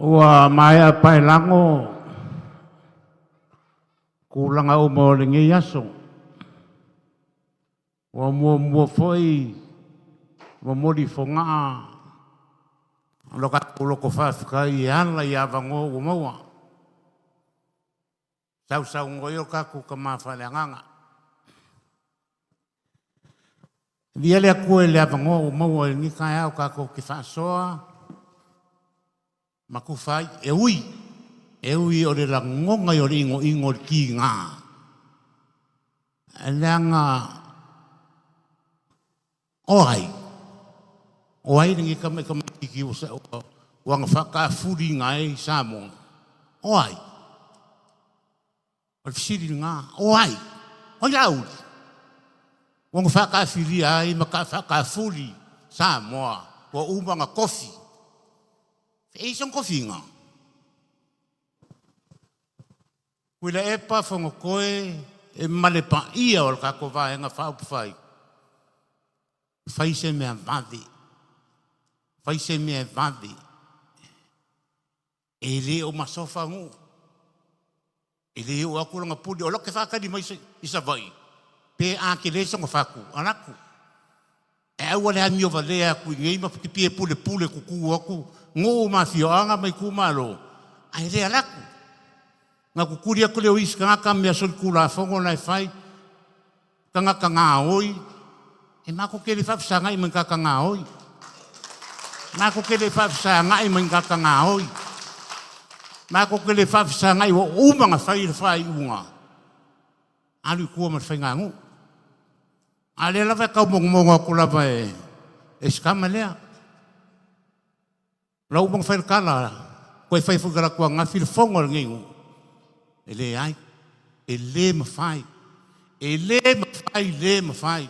Ua mai a pai lango kulanga o mo le ngi aso. Ua mua foi ua mori fonga loka loko fafika I ala I avango ua maua. Sau ngoyo kaku ka mawhale nganga. Lia le akue le avango ua maua ni kai au kako ki whaasoa. Maku whai e ui o le langonga o le ingo ki ngā. E leanga oai ringi ka me ka makiki o sa wanga whaka furi ngai Samoa. Oai. O le fisiri ngā. Oai. Hoi lauri. Wanga whaka firi ai maka whaka furi Samoa. Wa umanga kofi. Eison kofi ngā. Kuila epa whanga koe e malepa ia o le kako vaenga whaupuwhai. Whai se mea vade. Whai se mea vade. E le o masofa ngu. E le o akulanga puli. O loke whakari mai isa vai. Pe a ke le songa whaku. Anaku. E au ale ami o valea kui ngei mawhikipie pule kuku aku. Ngō mawhio anga mai kumalo. Ai le alaku. Ngā kukuri aku leo isi kangaka mea soli kula whongo nai whai. Kangaka ngā oi. E mako kere whapsa ngai mai kaka ngā oi. Mako kere whapsa ngai mai kaka ngā oi. Mako kere whapsa ngai o umanga whai unga. Alu kua mat whai ngā ngu. Ale lawa kau mongo kula vai. E skama lea. Lau bang whai kala. Koe whai whugara kua ngā whiri whongo ngai ngu. E le ai. E le mawhai. E le mawhai.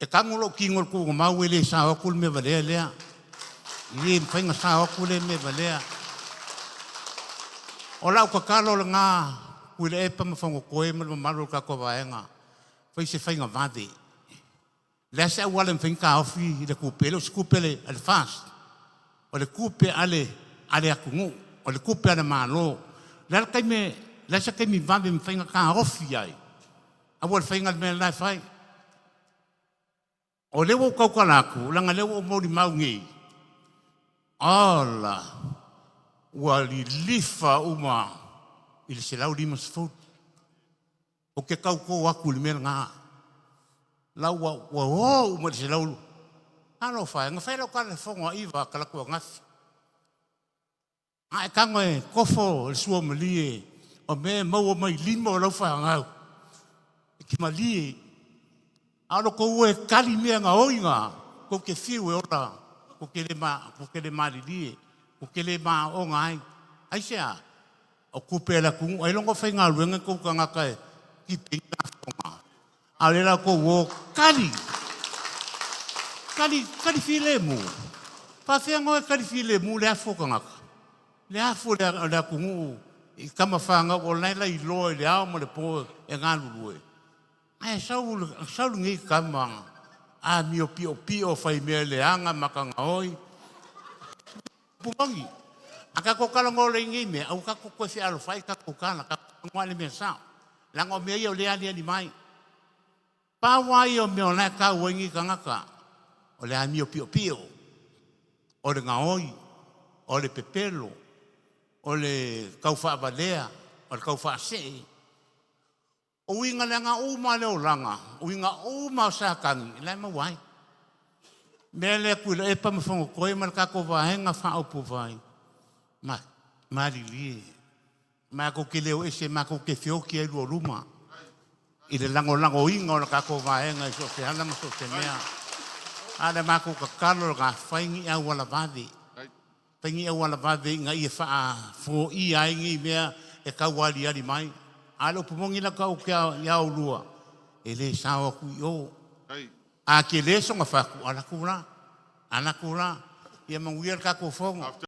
E kangolo kingol ko mau ele sa okul me valea lea. Ie mwhainga sa okul me valea. O lau ka kalo la ngā kuile epa mawhango koe ma maru ka ko vaenga. Whai se whainga vade. Lea se awale mwhainga ka ofi le kupele. O se kupele ale fast. O le kupe ale akungu. O le kupe ale malo. Lea se kai mi vade mwhainga ka ofi ai. Awale whainga me lai whai. O lewo o kaukalaku, langa lewo o mori maungi. Ala, ua li lifa uma, ili se lau lima sefut. O ke kauko aku li mea ngā. Lau ua uma li se lau. Ano whai, ngā whai lau kare whonga iwa kalakua ngafi. Ai kango e kofo le sua malie, o mea maua mai lima o lau whai ngau. E ki malie, alo ko ue kali mea ngā oinga, ko ke whiu e ora, ko ke le marilie, ko ke le maa o ngai. Ai sea, o kupe la kungu, ai longo whai ngā ruenga ko ka ngaka e, ki pe ngā whonga. Ale la ko uo kali while mu. Pawhia ngoe kali while mu le afo ka ngaka. Le afo le kungu, I kama whanga o naila I loe le ao mo le po e ngā lurue. Ai sau ngi kama a mio pio fai mea le anga makanga oi. Pumangi. Aka ko kala ngole ngi me au ka ko se alo fai ka ko kana ka ngale me sa. Lango me yo le ali mai. Pa wai o me ona ka wengi kangaka. O le mio pio. O le ngaoi. O le pepelo. O le kaufa valea. O le kaufa se. O inga le ngā uma leo langa, o inga uma o sākangi, lai mawai. Mea lea kuila epa mawhango koe, mara kako vahenga whaopu vai. Mari lie. Mea ko ke leo ese, mea ko ke whioki e lua ruma. I le lango inga o na kako vahenga, I so se hana maso se mea. Ada mea ko kakalo ngā whaingi au wala vade. Whaingi au wala vade, ngā ia wha fo I aingi mea e kauwari ari mai. Alo pumongi la kau kia iau lua. E le sawa kui o. A ke le songa whaku. Anakura. Ia manguia kako whonga.